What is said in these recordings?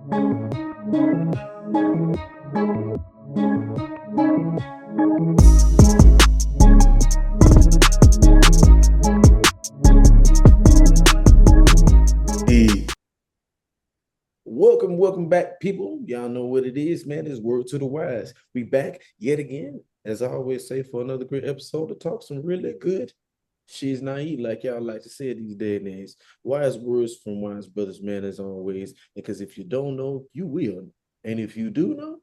Welcome back, people. Y'all know what it is, man. It's Word to the Wise. We back yet again, as I always say, for another great episode to talk some really good. She's naive, like y'all like to say it these days and age. Wise words from wise brothers, man, as always. Because if you don't know, you will. And if you do know,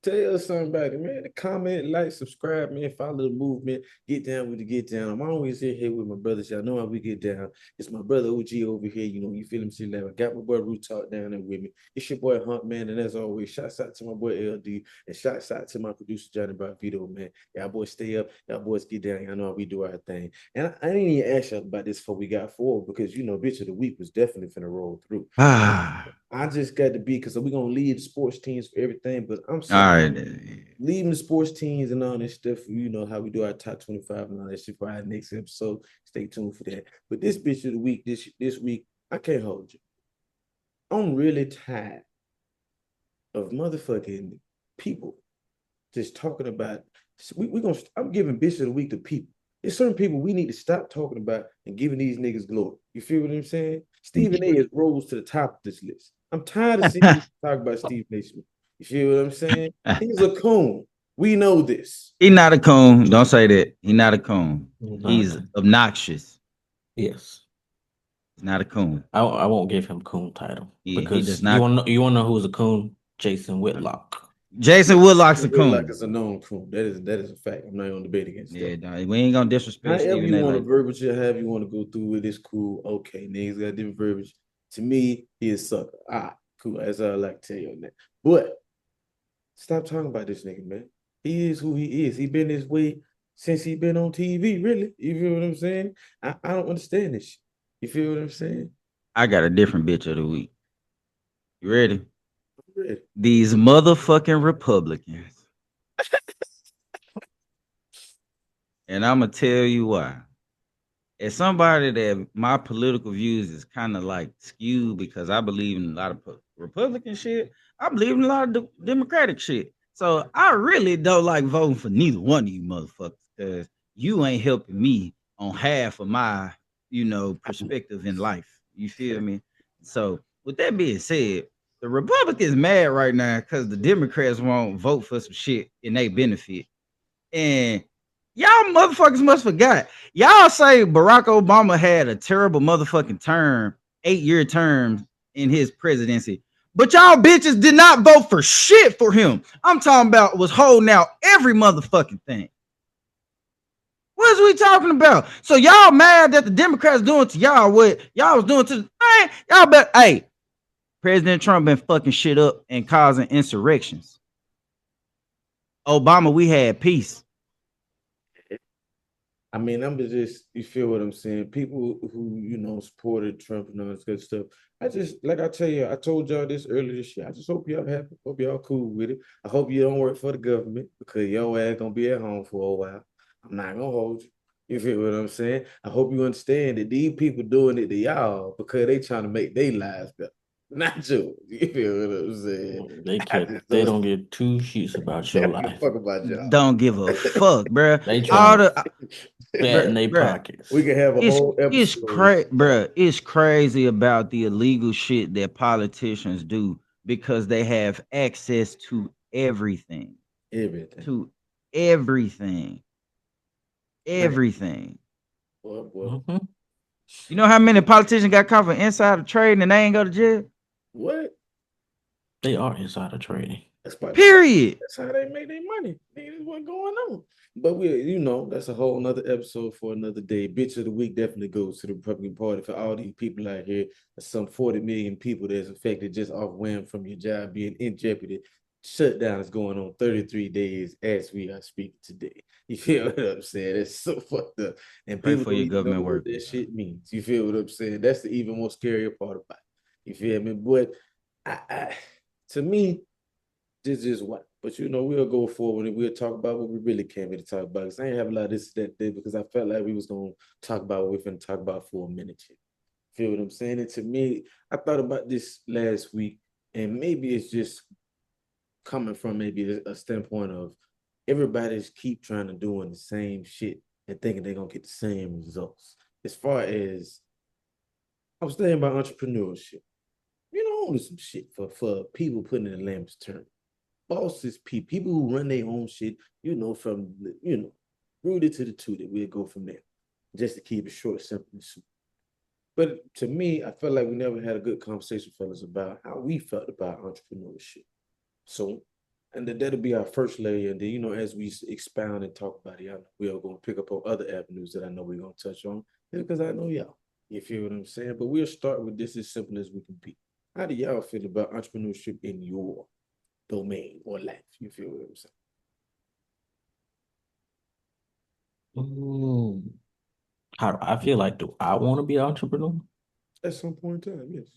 tell somebody, man, to comment, like, subscribe, man, follow the movement, get down with the get down. I'm always here with my brothers. Y'all know how we get down. It's my brother OG over here. You know, you feel him, see that. I got my boy Root Talk down there with me. It's your boy Hunt, man. And as always, shouts out to my boy LD and shouts out to my producer Johnny Vito, man. Y'all boys stay up. Y'all boys get down. Y'all know how we do our thing. And I didn't even ask y'all about this before we got forward because, you know, bitch of the week was definitely finna roll through. I just got to be because we're gonna leave the sports teams for everything, but I'm sorry. All right. Leaving the sports teams and all this stuff, you know how we do our top 25 and all that shit for our next episode. Stay tuned for that. But this bitch of the week, this week, I can't hold you. I'm really tired of motherfucking people just talking about. I'm giving bitch of the week to people. There's certain people we need to stop talking about and giving these niggas glory. You feel what I'm saying? Stephen A. has rose to the top of this list. I'm tired of seeing talk about Stephen A. Smith. You feel what I'm saying? He's a coon. We know this. He's not a coon. Don't say that. He's not a coon. He's obnoxious. Yes. He's not a coon. I won't give him coon title. Yeah, because he does not. You wanna know who's a coon? Jason Whitlock. Jason Whitlock's a coon. Whitlock is a known coon. That is a fact. I'm not gonna debate against that. Yeah, we ain't gonna disrespect however Stephen you want to like verbiage it, however you want to go through it, it's cool. Okay, niggas got different verbiage. To me, he is sucker. Cool. That's all I like to tell you on that. But stop talking about this nigga, man. He is who he is. He been this way since he been on TV, really. You feel what I'm saying? I don't understand this shit. You feel what I'm saying? I got a different bitch of the week. You ready? I'm ready. These motherfucking Republicans. And I'm gonna tell you why. As somebody that my political views is kind of like skewed because I believe in a lot of Republican shit. I believe in a lot of Democratic shit. So I really don't like voting for neither one of you motherfuckers because you ain't helping me on half of my, perspective in life. You feel me? So with that being said, the Republicans mad right now because the Democrats won't vote for some shit in their benefit. And y'all motherfuckers must forgot. Y'all say Barack Obama had a terrible motherfucking term, 8-year term in his presidency. But y'all bitches did not vote for shit for him. I'm talking about was holding out every motherfucking thing. What is we talking about? So y'all mad that the Democrats doing to y'all what y'all was doing to y'all bet hey, President Trump been fucking shit up and causing insurrections. Obama, we had peace. I mean, I'm just, you feel what I'm saying? People who, supported Trump and all this good stuff. I told y'all this earlier this year. I just hope y'all happy. Hope y'all cool with it. I hope you don't work for the government because your ass gonna be at home for a while. I'm not gonna hold you. You feel what I'm saying? I hope you understand that these people doing it to y'all because they trying to make their lives better. Not you. You feel what I'm saying? They don't give two shits about your life. Fuck about y'all. Don't give a fuck, bro. They trying to fat in their pockets. We can have a whole episode. It's crazy about the illegal shit that politicians do because they have access to everything. To everything. Mm-hmm. You know how many politicians got caught for insider trading and they ain't go to jail? What? They are insider trading. Period. That's how they make their money. That's what's going on. But that's a whole nother episode for another day. Bitch of the week definitely goes to the Republican Party for all these people out here. Some 40 million people that's affected just off whim from your job being in jeopardy. Shutdown is going on 33 days as we are speaking today. You feel what I'm saying? It's so fucked up. And pray people for your government know work. What that shit means. You feel what I'm saying? That's the even more scarier part about it. You feel me? But to me, this is what. But we'll go forward and we'll talk about what we really came here to talk about. Because I ain't have a lot of this that day because I felt like we was gonna talk about what we're gonna talk about for a minute here. Feel what I'm saying? And to me, I thought about this last week, And maybe it's just coming from maybe a standpoint of everybody's keep trying to doing the same shit and thinking they're gonna get the same results. As far as I was thinking about entrepreneurship, only some shit for people putting in the layman's term. Bosses, people who run their own shit, from rooted to the tooted. We'll go from there. Just to keep it short, simple, and sweet. But to me, I felt like we never had a good conversation, fellas, about how we felt about entrepreneurship. So, and that'll be our first layer. And then, as we expound and talk about it, I know we are going to pick up on other avenues that I know we're going to touch on because I know y'all. You feel what I'm saying? But we'll start with this as simple as we can be. How do y'all feel about entrepreneurship in your domain or life? You feel what I'm saying? How do I feel like? Do I want to be an entrepreneur? At some point in time, yes.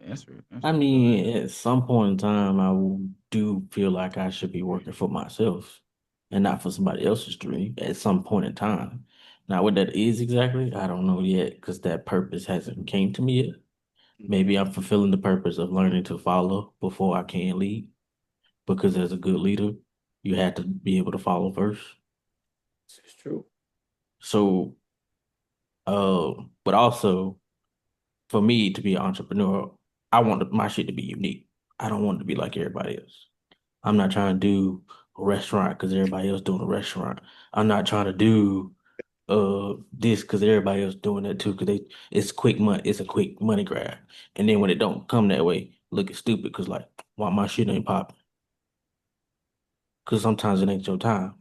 Answer. I mean, at some point in time, do feel like I should be working for myself and not for somebody else's dream at some point in time. Now, what that is exactly, I don't know yet because that purpose hasn't came to me yet. Maybe I'm fulfilling the purpose of learning to follow before I can lead. Because as a good leader, you have to be able to follow first. It's true. So, but also for me to be an entrepreneur, I want my shit to be unique. I don't want it to be like everybody else. I'm not trying to do a restaurant because everybody else doing a restaurant. I'm not trying to do this because everybody else doing that too. Because it's quick money. It's a quick money grab. And then when it don't come that way, looking stupid because like why my shit ain't popping? Because sometimes it ain't your time.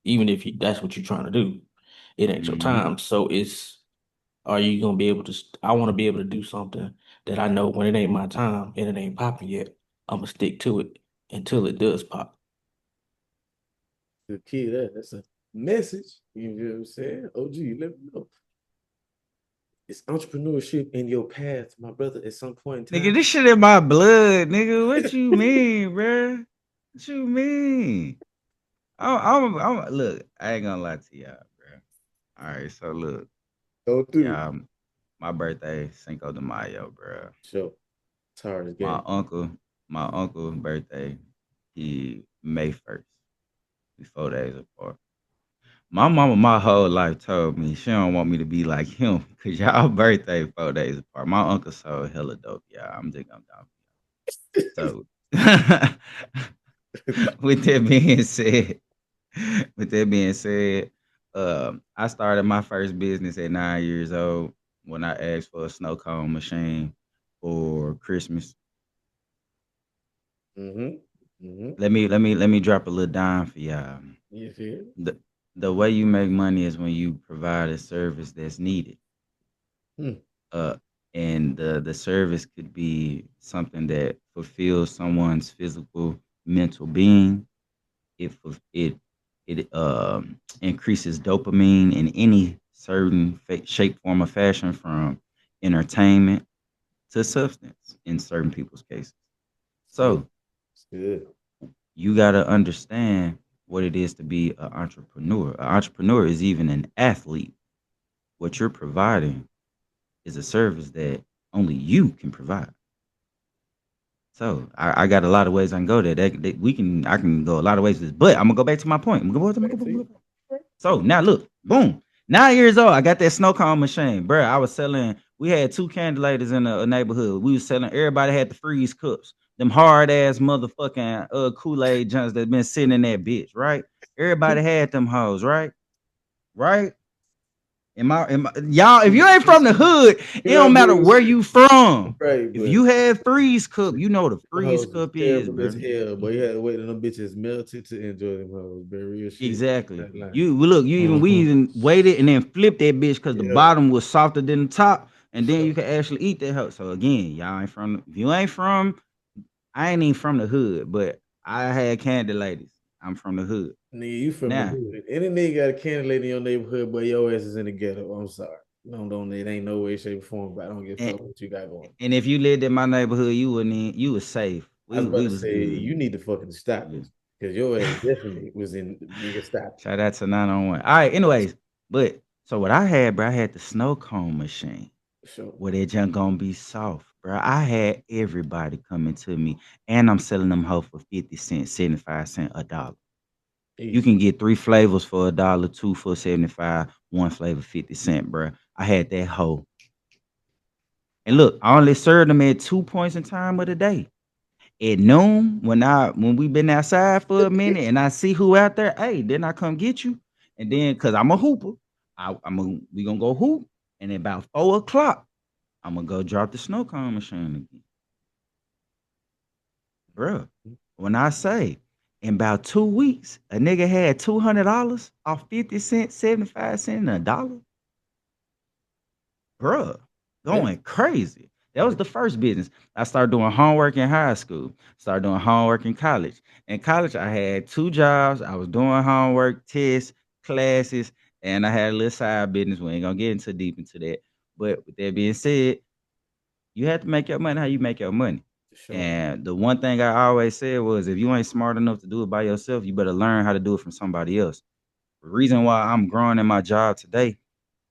Even if that's what you're trying to do, it ain't your Mm-hmm. time. So are you gonna be able to? I want to be able to do something that I know when it ain't my time and it ain't popping yet. I'm gonna stick to it until it does pop. The key that's a message. You know what I'm saying? OG, let me know. It's entrepreneurship in your path, my brother, at some point in Nigga, time. this shit in my blood, nigga. What you mean, bruh? What you mean? Look, I ain't gonna lie to y'all, bro. All right, so look, Go through it. y'all, my birthday, Cinco de Mayo, bro. Sure. It's hard as My game. uncle, my uncle's birthday, he May 1st. We 4 days apart. My mama, my whole life told me she don't want me to be like him, cause y'all birthday 4 days apart. My uncle so hella dope, y'all. I'm just gonna down. So, with that being said, with that being said, I started my first business at 9 years old when I asked for a snow cone machine for Christmas. Mm-hmm. Mm-hmm. Let me drop a little dime for y'all. You feel? The the way you make money is when you provide a service that's needed. Hmm. Uh, and the service could be something that fulfills someone's physical, mental being. It increases dopamine in any certain shape, form, or fashion, from entertainment to substance in certain people's cases. Good. So It's good. you got to understand what it is to be an entrepreneur. An entrepreneur is even an athlete. What you're providing is a service that only you can provide. So I got a lot of ways I can go there. I can go a lot of ways with this, but I'm gonna go back to my point. Back to you. So now look, boom. 9 years old, I got that snow cone machine, bro. I was selling. We had two candilators in a neighborhood. We was selling. Everybody had the freeze cups, them hard ass motherfucking Kool-Aid junks that been sitting in that bitch, right? Everybody had them hoes, right? Right? Y'all, if you ain't from the hood, it You know don't matter where bullshit. you from. Right, If but you have freeze cup, you know the them freeze hoes was cup is, terrible as bro. hell, but you had to wait till them bitches melted to enjoy them hoes, bro. Real shit. Exactly. That line. You look, we Mhm. even waited and then flipped that bitch because the Yeah, bottom was softer than the top, and then sure. you can actually eat that hoe. So again, y'all ain't from. If you ain't from, I ain't even from the hood, but I had candy ladies. I'm from the hood. Nigga, you from the Now, hood. Any nigga got a candy lady in your neighborhood, but your ass is in the ghetto. I'm sorry. No, don't it ain't no way, shape, or form, but I don't give a and, fuck what you got going. and if you lived in my neighborhood, you was safe. I was about We to was say good. you need to fucking stop Yeah. it. Because your ass definitely was in nigga stop Shout out to 901. All right, anyways, but so what I had, bro, I had the snow cone machine it. Sure. where that junk gonna be soft. bro. I had everybody coming to me, and I'm selling them hoe for 50 cents, 75 cents, $1. You Easy. can get 3 flavors for $1, two for 75, one flavor 50 cents, bro. I had that hoe. And look, I only served them at 2 points in time of the day. At noon, when we been outside for a minute and I see who out there, hey, then I come get you. And then cause I'm a hooper, we gonna go hoop. And at about 4 o'clock, I'm gonna go drop the snow cone machine again. Bruh. When I say in about 2 weeks, a nigga had $200 off 50 cents, 75 cents, and $1, bruh, Yeah. going crazy. That was the first business. I started doing homework in high school, started doing homework in college. In college, I had 2 jobs. I was doing homework, tests, classes, and I had a little side business. We ain't gonna get into deep into that. But with that being said, you have to make your money how you make your money. For sure. And the one thing I always said was if you ain't smart enough to do it by yourself, you better learn how to do it from somebody else. The reason why I'm growing in my job today,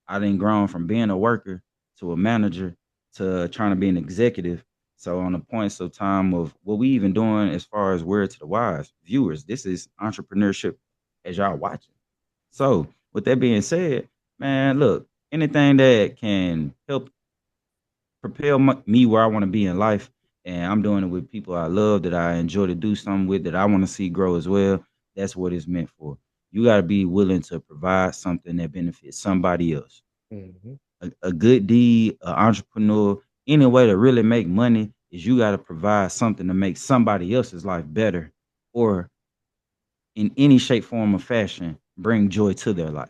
I didn't grown from being a worker to a manager to trying to be an executive. So on the points of time of what we even doing as far as word to the wise viewers, this is entrepreneurship as y'all watching. So with that being said, man, look, anything that can help propel me where I want to be in life, and I'm doing it with people I love that I enjoy to do something with that I want to see grow as well. That's what it's meant for. You got to be willing to provide something that benefits somebody else. Hmm. A good deed, an entrepreneur, any way to really make money is you got to provide something to make somebody else's life better, or in any shape, form, or fashion, bring joy to their life.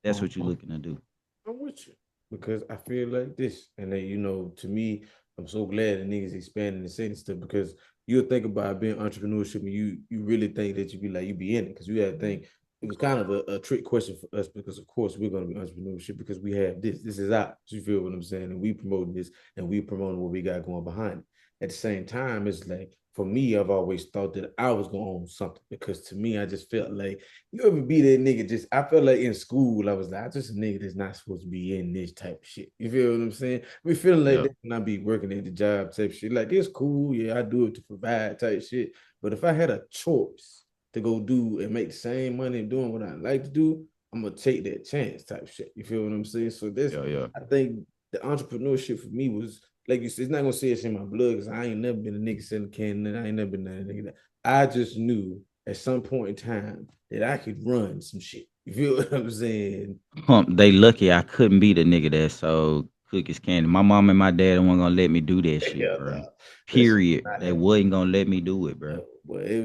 That's what you're Uh-huh. looking to do. I'm with you because I feel like this, and then to me, I'm so glad the niggas expanding the sentence stuff because you'll think about being entrepreneurship and you really think that you be in it because you had to think it was kind of a trick question for us because of course we're gonna be entrepreneurship because we have this. This is ours. You feel what I'm saying? And we promoting this and we promoting what we got going behind it. At the same time, it's like for me, I've always thought that I was gonna own something because to me, I just felt like you ever be that nigga just I felt like in school I was like I just a nigga that's not supposed to be in this type of shit. You feel what I'm saying? We feeling like Yeah. that when I be working at the job type shit. Like it's cool, yeah, I do it to provide type shit. But if I had a choice to go do and make the same money doing what I like to do, I'm gonna take that chance type shit. You feel what I'm saying? So this Yeah, yeah. I think the entrepreneurship for me was like you said, it's not gonna say it's in my blood because I ain't never been a nigga selling candy and I ain't never been that nigga. I just knew at some point in time that I could run some shit. You feel what I'm saying? They lucky I couldn't be the nigga that sold cookies candy. My mom and my dad weren't gonna let me do that shit, Hell bro. no. That shit Period. not They happening. wasn't gonna let me do it, bro. No, but it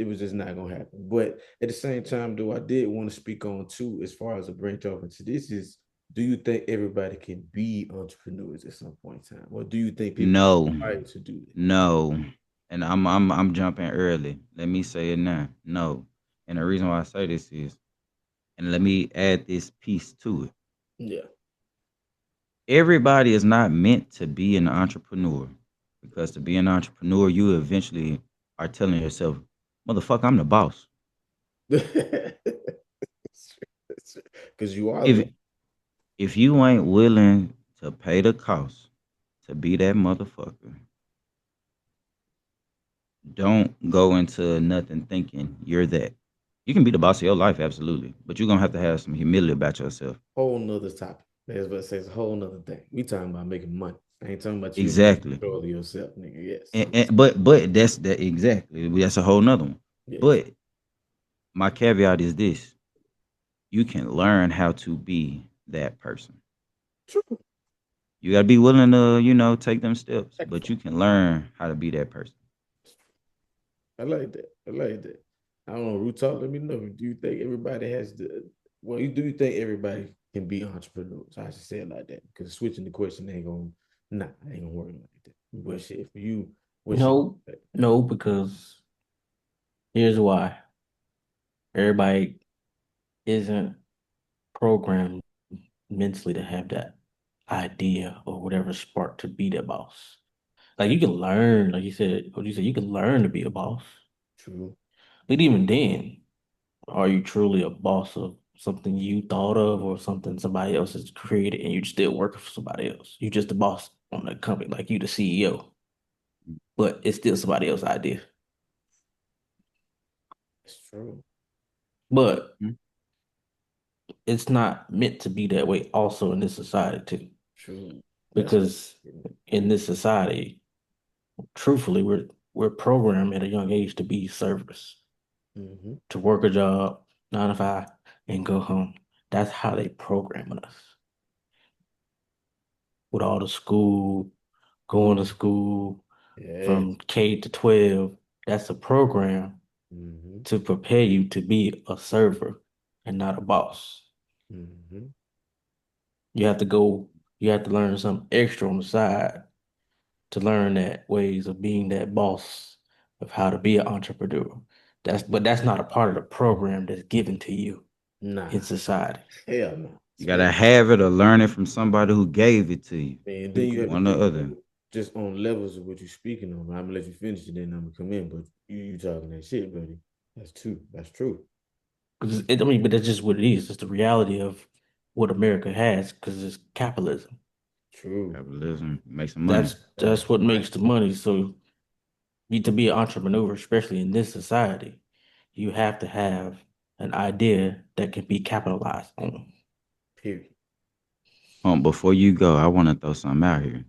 was just not gonna happen. But at the same time, though, I did want to speak on too, as far as a branch off into this is do you think everybody can be entrepreneurs at some point in time? Or do you think people No, are required to do that? no. And I'm jumping early. Let me say it now. No. And the reason why I say this is, and let me add this piece to it. Yeah. Everybody is not meant to be an entrepreneur. Because to be an entrepreneur, you eventually are telling yourself, motherfucker, I'm the boss. Because you are If the if you ain't willing to pay the cost to be that motherfucker, don't go into nothing thinking you're that. You can be the boss of your life, absolutely, but you're gonna have to have some humility about yourself. whole nother topic. That's what it says a whole nother thing. We talking about making money. I ain't talking about you Exactly. control of yourself, nigga. Yes. But that's that exactly. That's a whole nother one. Yes. But my caveat is this: you can learn how to be that person. True. You gotta be willing to, take them steps, but you Sacrifice. can learn how to be that person. I like that. I like that. I don't know. Root talk. Let me know. Do you think everybody has the? Well, you do you think everybody can be entrepreneurs? I should say it like that because switching the question ain't gonna. Nah, ain't gonna work like that. But shit, for you, what shit? No, no, because here's why. Everybody isn't programmed mentally to have that idea or whatever spark to be the boss. Like you can learn, like you said, what you said, you can learn to be a boss. True. But even then, are you truly a boss of something you thought of or something somebody else has created and you're still working for somebody else? You just the boss on the company, like you the CEO, but it's still somebody else's idea. It's true. But Mhm. it's not meant to be that way also in this society too. True. That's Because in this society, truthfully, we're programmed at a young age to be servers, mm-hmm. to work a job, 9 to 5, and go home. That's how they programming us. With all the school, going to school Yeah. from K to 12, that's a program Mm-hmm. to prepare you to be a server and not a boss. Mm-hmm. You have to go, you have to learn something extra on the side to learn that ways of being that boss of how to be an entrepreneur. But that's not a part of the program that's given to you in Nah. society. Hell no. You gotta have it or learn it from somebody who gave it to you. Man, then you have to One or think the other. just on levels of what you're speaking on. I'm gonna let you finish it, then I'm gonna come in. But you talking that shit, buddy. That's true. That's true. 'Cause I mean, but that's just what it is. It's the reality of what America has because it's capitalism. True. Capitalism, make some money. That's what makes the money. So you to be an entrepreneur, especially in this society, you have to have an idea that can be capitalized on. Period. Before you go, I want to throw something out here.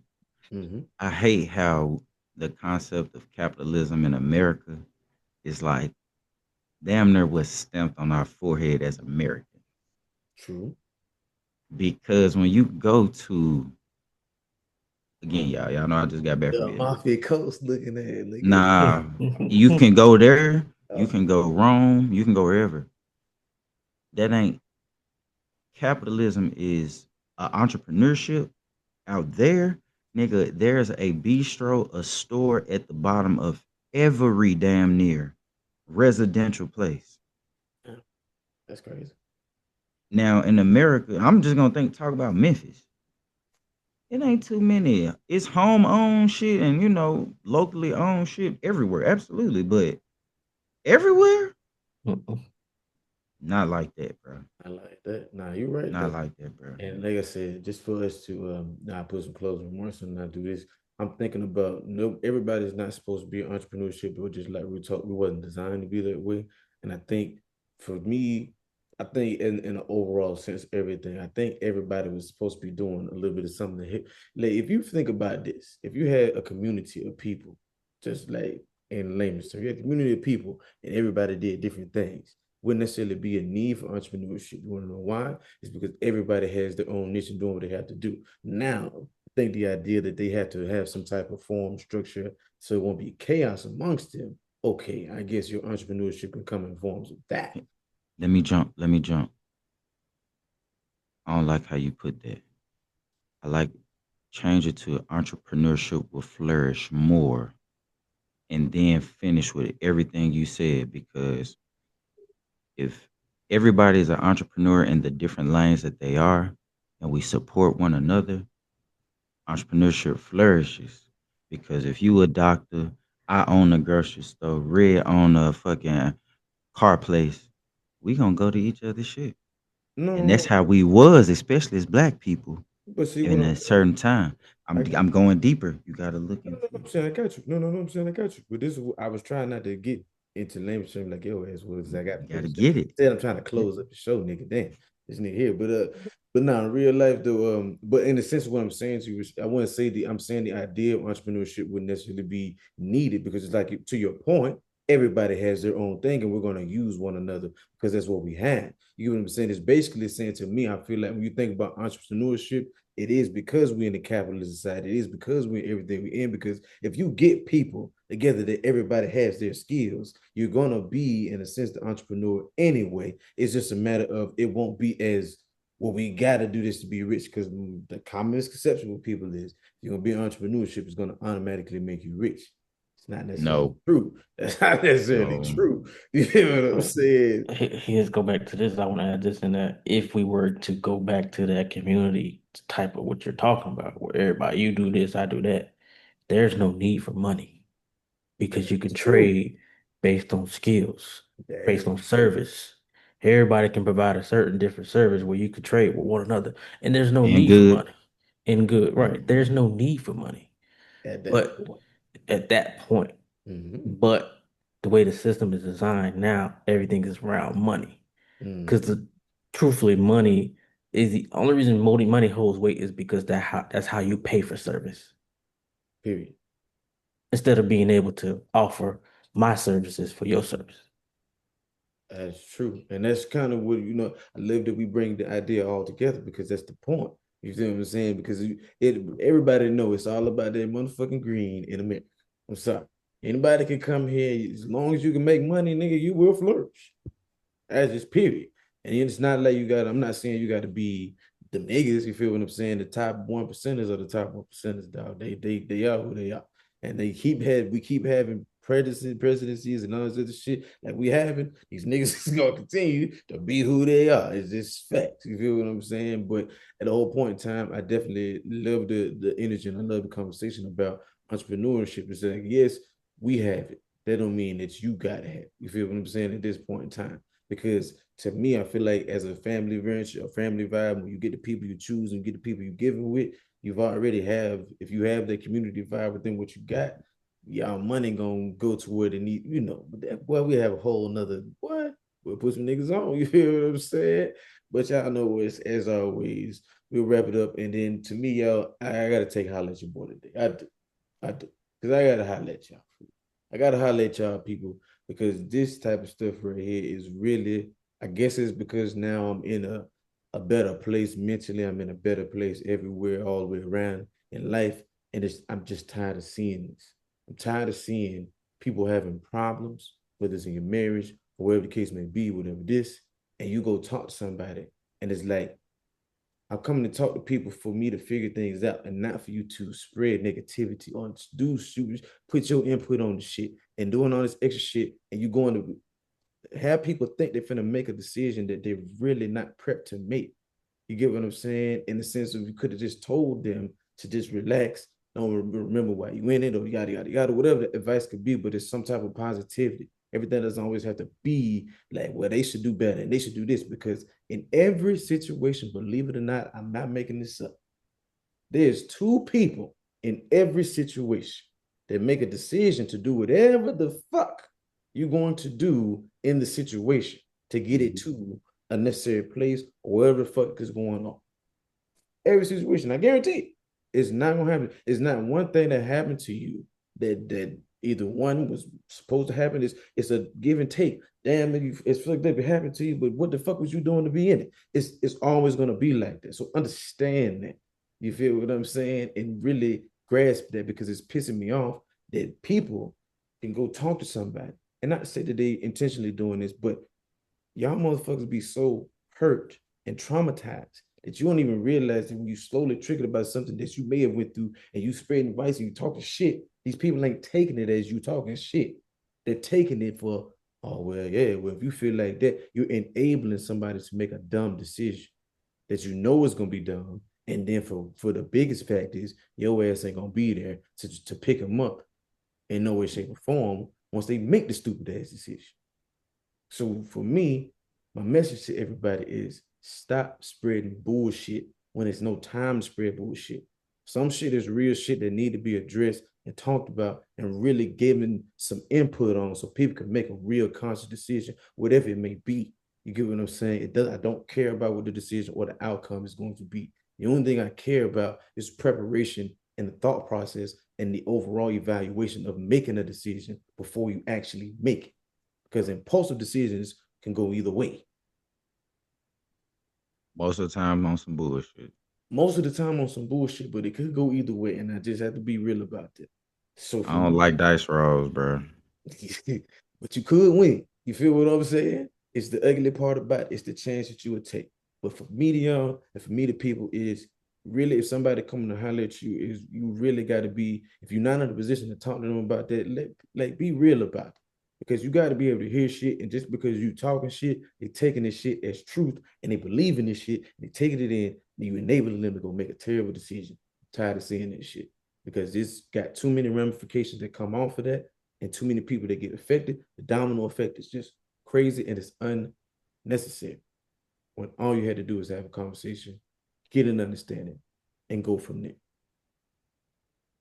Mm-hmm. I hate how the concept of capitalism in America is like damn near was stamped on our forehead as American. True. Because when you go to again, y'all know I just got back from The Italy. Mafia Coast looking at it. Look at Nah, you can go there, you oh, can go Rome, you can go wherever. That ain't capitalism is entrepreneurship out there, nigga. There's a bistro, a store at the bottom of every damn near residential place. yeah, that's crazy. Now in America, I'm just gonna talk about Memphis. It ain't too many. It's home owned shit and locally owned shit everywhere, absolutely. But everywhere, not like that, bro. I like that. Nah, you're right Not though. like that, bro. And like I said, just for us to now put some closing remarks and not do this, I'm thinking about no everybody's not supposed to be an entrepreneurship or just like we talked, we wasn't designed to be that way. And I think for me, I think in an overall sense, everything, I think everybody was supposed to be doing a little bit of something to hit. Like if you think about this, if you had a community of people, just like in layman's terms, you had a community of people and everybody did different things. Wouldn't necessarily be a need for entrepreneurship. You want to know why? It's because everybody has their own niche and doing what they have to do. Now, I think the idea that they have to have some type of form structure so it won't be chaos amongst them. Okay, I guess your entrepreneurship can come in forms of that. Let me jump. Let me jump. I don't like how you put that. I like change it to entrepreneurship will flourish more and then finish with everything you said because if everybody is an entrepreneur in the different lanes that they are and we support one another, entrepreneurship flourishes. Because if you a doctor, I own a grocery store, Red own a fucking car place, we gonna go to each other's shit. And that's No, how we was, especially as black people but see what in I'm a saying? certain time. I I'm going deeper. You gotta look No, into no, no, I'm saying I got you. No, I'm saying I got you. But this is what I was trying not to get into language terms like your ass was. I got you to gotta get it. said I'm trying to close up the show, nigga. Damn, this nigga here. But now in real life though, but in the sense of what I'm saying to you, I wouldn't say I'm saying the idea of entrepreneurship wouldn't necessarily be needed because it's like to your point, everybody has their own thing and we're gonna use one another because that's what we have. You know what I'm saying? It's basically saying to me, I feel like when you think about entrepreneurship, it is because we're in the capitalist society. It is because we're in everything we're in. Because if you get people together that everybody has their skills, you're gonna be, in a sense, the entrepreneur anyway. It's just a matter of it won't be as well. We gotta do this to be rich because the common misconception with people is you're gonna be an entrepreneurship is gonna automatically make you rich. It's not necessarily No, true. That's not necessarily no. true. You know what I'm saying? Here's go back to this. I want to add this in that if we were to go back to that community type of what you're talking about, where everybody you do this, I do that, there's no need for money because you can That's true. trade based on skills, That is based on service. Everybody can provide a certain different service where you can trade with one another, and there's no And need for good. money. and good. Right. There's no need for money. At that But point. at that point, Mm-hmm. but the way the system is designed now, everything is around money. Because Mm-hmm. truthfully, money is the only reason money holds weight is because that's how you pay for service. Period. Instead of being able to offer my services for your service. That's true. And that's kind of what, I love that we bring the idea all together because that's the point. You see what I'm saying? Because everybody know it's all about that motherfucking green in America. I'm sorry. Anybody can come here as long as you can make money, nigga, you will flourish. That's just period. And it's not like I'm not saying you got to be the niggas, you feel what I'm saying? The top 1%ers are the top 1%ers, dog. They are who they are. And we keep having presidencies and all this other shit like we having. These niggas is gonna continue to be who they are. It's just facts. You feel what I'm saying? But at the whole point in time, I definitely love the energy and I love the conversation about entrepreneurship. It's like, yes, we have it. That don't mean that you gotta have it. You feel what I'm saying at this point in time? Because to me, I feel like as a family venture, a family vibe, when you get the people you choose and get the people you giving with, you've already if you have the community vibe within what you got, y'all money gonna go to where they need, But that boy, we have a whole nother we'll put some niggas on, you feel what I'm saying? But y'all know it's as always, we'll wrap it up. And then to me, y'all, I gotta take a holler at your boy today. I do. Because I gotta holler at y'all. I gotta holler at y'all people because this type of stuff right here is really, I guess it's because now I'm in a better place mentally. I'm in a better place everywhere, all the way around in life. And I'm just tired of seeing this. I'm tired of seeing people having problems, whether it's in your marriage or whatever the case may be, whatever this, and you go talk to somebody, and it's like, I'm coming to talk to people for me to figure things out and not for you to spread negativity or put your input on the shit and doing all this extra shit. And you going to have people think they're finna make a decision that they're really not prepped to make. You get what I'm saying? In the sense of you could have just told them to just relax, don't remember why you in it or yada, yada, yada, whatever the advice could be, but it's some type of positivity. Everything doesn't always have to be like, well, they should do better and they should do this because in every situation, believe it or not, I'm not making this up. There's two people in every situation that make a decision to do whatever the fuck you're going to do in the situation to get it to a necessary place or whatever the fuck is going on. Every situation, I guarantee it's not gonna happen. It's not one thing that happened to you that either one was supposed to happen. It's a give and take. Damn, it's fucked up. It happened to you, but what the fuck was you doing to be in it? It's always gonna be like that. So understand that. You feel what I'm saying? And really grasp that because it's pissing me off that people can go talk to somebody. And not to say that they intentionally doing this, but y'all motherfuckers be so hurt and traumatized that you don't even realize that when you slowly triggered about something that you may have went through and you spreading advice and you talking shit, these people ain't taking it as you talking shit. They're taking it for, oh, well, yeah, well, if you feel like that, you're enabling somebody to make a dumb decision that you know is going to be dumb. And then for the biggest fact is your ass ain't going to be there to pick them up in no way, shape, or form once they make the stupid ass decision. So for me, my message to everybody is stop spreading bullshit when it's no time to spread bullshit. Some shit is real shit that need to be addressed and talked about and really given some input on so people can make a real conscious decision, whatever it may be. You get what I'm saying? I don't care about what the decision or the outcome is going to be. The only thing I care about is preparation and the thought process and the overall evaluation of making a decision before you actually make it because impulsive decisions can go either way. Most of the time on some bullshit. Most of the time on some bullshit, but it could go either way, and I just have to be real about that. So I for don't like me, dice rolls, bro. but you could win. You feel what I'm saying? It's the ugly part about it. It's the chance that you would take. But for me, and for me, the people is really if somebody coming to holler at you, is you really got to be. If you're not in a position to talk to them about that, like be real about it. Because you got to be able to hear shit, and just because you talking shit, they taking this shit as truth, and they believe in this shit, and they taking it in, and you enabling them to go make a terrible decision. I'm tired of seeing this shit because this got too many ramifications that come off of that, and too many people that get affected. The domino effect is just crazy and it's unnecessary. When all you had to do is have a conversation, get an understanding, and go from there.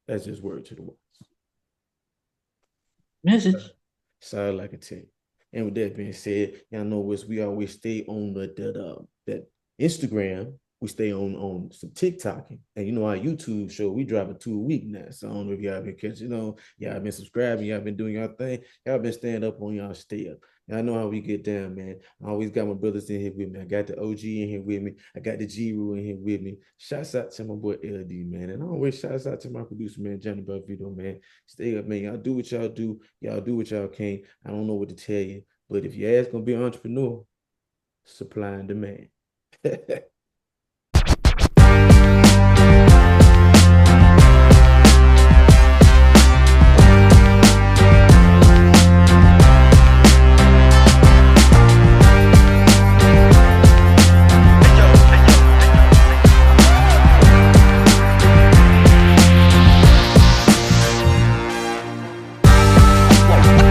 That's just word to the wise. Message. So all I can tell you. And with that being said, y'all know we always stay on that Instagram. We stay on some TikToking. And you know our YouTube show, we drop it 2 a week now. So I don't know if y'all been catching, y'all been subscribing, y'all been doing y'all thing. Y'all been staying up on y'all stay up. Y'all know how we get down, man. I always got my brothers in here with me. I got the OG in here with me. I got the G-Rule in here with me. Shouts out to my boy LD, man. And always shouts out to my producer, man, Johnny Buffito, man. Stay up, man. Y'all do what y'all do. Y'all do what y'all can. I don't know what to tell you. But if your ass gonna be an entrepreneur, supply and demand.